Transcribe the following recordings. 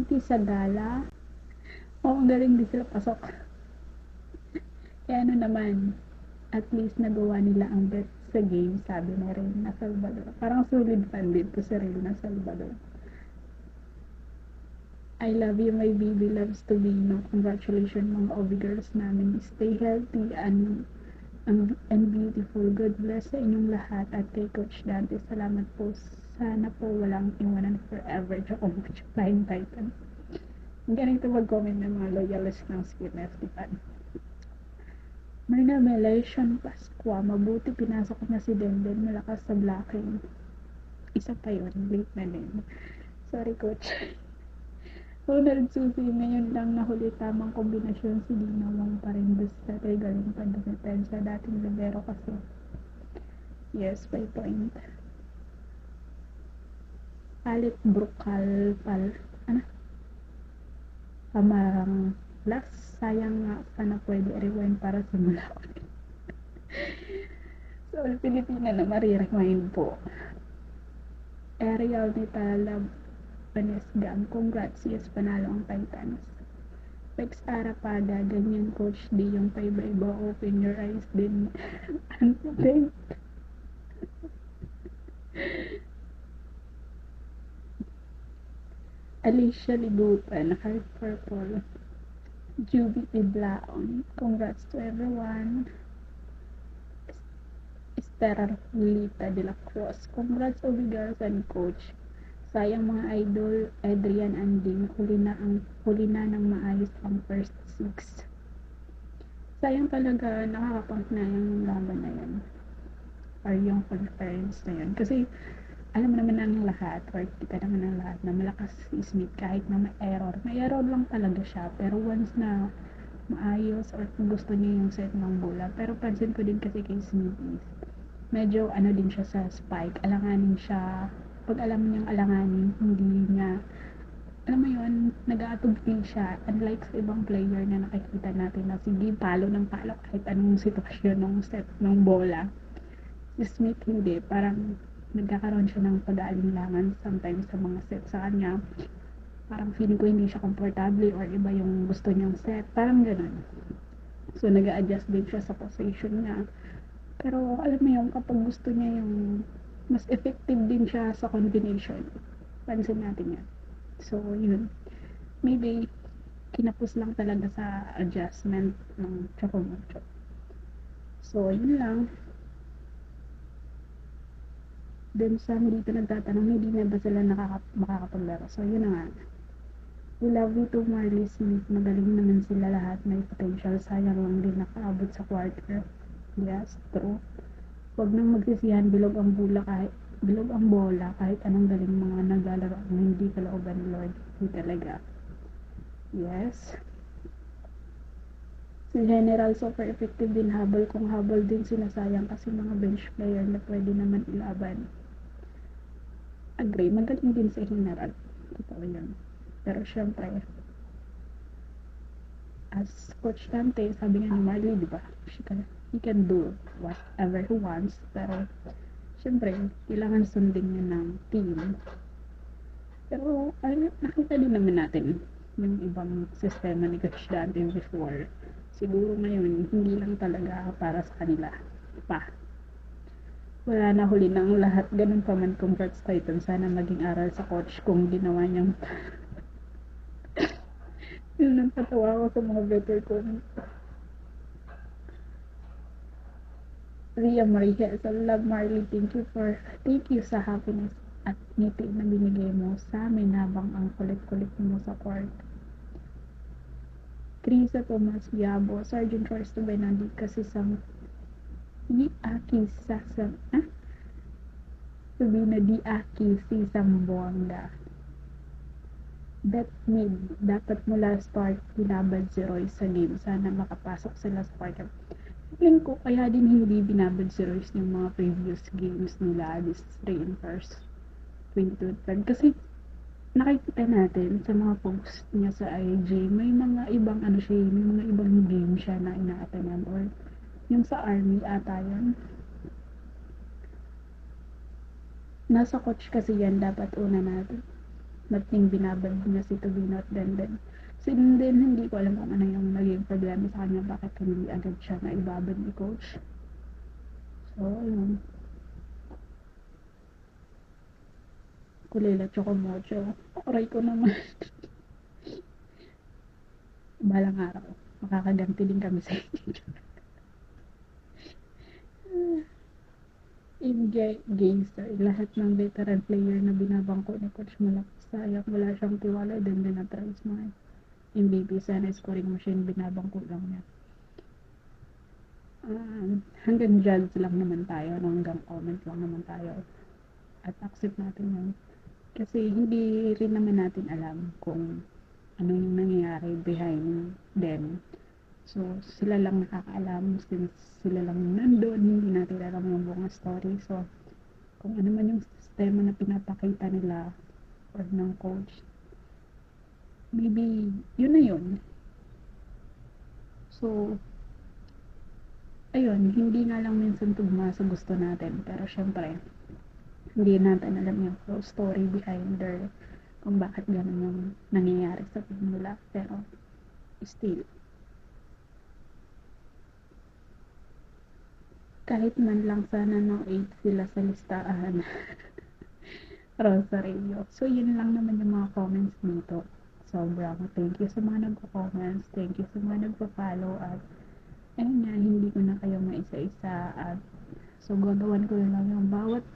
Sa gala, oo, galing din sila pasok. Kaya ano naman, at least nagawa nila ang bet sa game, sabi ni Reyna Salvador. Parang solid fan din to si Reyna Salvador. I love you, my baby loves to be, no? Congratulations mga OB girls namin. Stay healthy and beautiful. God bless sa inyong lahat at kay Coach Dante. Salamat po. Sana po walang iwanan forever. Tsaka much flying titan. Ang ganito mag-comment ng mga loyalist ng CNFT fan. Marina Melation Pasqua. Mabuti pinasok na si Denden. Malakas sa blocking. Isa pa yun. Late na din. Sorry, Coach. Ronald Susi, ngayon lang nahuli tamang kombinasyon si Dina Wong pa rin basta tayo galing pa dumitan sa dating libero kasi. Yes, by point. Alit Brukal pal. Ano? Pamarang last. Sayang nga, sana pwede rewind para simula ulit. So, Pilipina na marirewind po. Ariel ni Talab Panesgam, congrats, yes, panalo ang Titans. Pex Arapada, ganyan Coach D, yung paiba-iba, open your eyes din. Ano din? Alicia Ligupan, Heart Purple. Juby Iblaon, congrats to everyone. Esther Lita de la Cruz, congrats Obi girls and Coach. Sayang mga idol, Adrian Anding, huli na ng maayos ang first 6. Sayang talaga, nakakapunk na yung laban na yan. Or yung conference na yun. Kasi, alam mo naman ng lahat, or kita naman ng lahat, na malakas si Smith kahit na may error. May error lang talaga siya. Pero once na maayos, or kung gusto niya yung set ng bola. Pero pansin ko din kasi kay Smith is, medyo ano din siya sa spike. Alanganin siya. Pag alam niyang alanganin, hindi niya, alam mo yun, nag-aatog din siya. Unlike sa ibang player na nakikita natin na sige, palo ng palo kahit anong sitwasyon ng set ng bola. Si Smith hindi, parang nagkakaroon siya ng pag-aalinlangan sometimes sa mga set sa kanya. Parang feeling ko hindi siya komportable or iba yung gusto niyang set. Parang ganun. So, nag-a-adjust din siya sa position niya. Pero alam mo yung kapag gusto niya yung mas effective din siya sa combination. Pansin natin yan. So, yun. Maybe, kinapos lang talaga sa adjustment ng Chocomucho. So, yun lang. Then, sa dito nagtatanong, hindi na ba sila makakapaglaro? So, yun na nga. We love you too, Marley Smith. Magaling naman sila lahat. May potential. Sayang lang din nakaabot sa quarter. Yes, true. Huwag nang magsisihan, bilog ang bola kahit anong galing mga naglalaro ang hindi kalooban ni Lord. Hindi talaga. Yes. Si General super effective din habol, kung habol din sinasayang kasi mga bench player na pwede naman ilaban. Agree, magaling din si General. Totoo yun. Pero syempre, as Coach Dante, sabi nga ni Marley, di ba? He can do whatever he wants, pero syempre, kailangan sundin niya ng team. Pero, nakita din naman natin yung ibang sistema ni Coach Dante before. Siguro ngayon, hindi lang talaga para sa kanila. Pa. Wala na, huli ng lahat. Ganun pa man, congrats Titan. Sana maging aral sa coach kung ginawa niyang yun ang patawa ko sa mga better ko. Ria Maria, I love Marley. Thank you sa happiness at ngiti na binigay mo sa amin habang ang kulit-kulit mo sa court. Krisa Thomas Yabo, Sergeant Royce Benandi kasi di aki sa sabi na di aki si Sambuanga. That mid, dapat mula start binabad si Royce sa game. Sana makapasok sila sa quarter. Feeling ko kaya din hindi binabad si Royce yung mga previous games nila this reinforce 2025 kasi nakikita natin sa mga posts niya sa IG may mga ibang may mga ibang game siya na ina-attendan or yung sa army ata yun. Nasa coach kasi yan, dapat una natin Nothing binabad niya si Tobino at Denden. Si Denden, hindi ko alam kung ano yung naging problema sa kanya, bakit hindi agad siya na ibabad ni coach. So, yun. Kulela Chocomocho. Aray ko naman. Balang araw, makakaganti din kami sa inyo. In gangster, lahat ng veteran player na binabangko ni Coach Malaki, sayang wala siyang tiwala, din na-tries mga MVP sana scoring machine, binabangko lang niya. Hanggang judge lang naman tayo, no? Hanggang comment lang naman tayo at accept natin yun, kasi hindi rin naman natin alam kung ano yung nangyayari behind them. So, sila lang nakakaalam since sila lang nandun, hindi natin alam yung buong story. So, kung ano man yung sistema na pinapakita nila or ng coach, maybe yun na yun. So, ayun, hindi nga lang minsan tugma sa gusto natin, pero syempre, hindi natin alam yung full story behind their kung bakit ganun yung nangyayari sa team nila. Pero, still, kahit man lang sana no 8 sila sa listahan. Rosario. So, yun lang naman yung mga comments dito. Sobrang thank you sa mga nagko-comments, thank you sa mga nagpo-follow, at ayun nga, hindi ko na kayo maisa-isa, at so gagawan ko lang yung bawat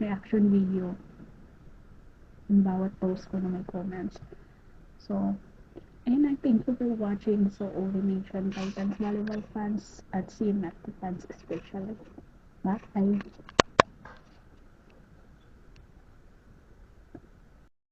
reaction video, yung bawat post ko na may comments. So, ayun na, thank you for watching. So, Uri Nation Titans Volleyball fans at CMFT fans especially. Bye!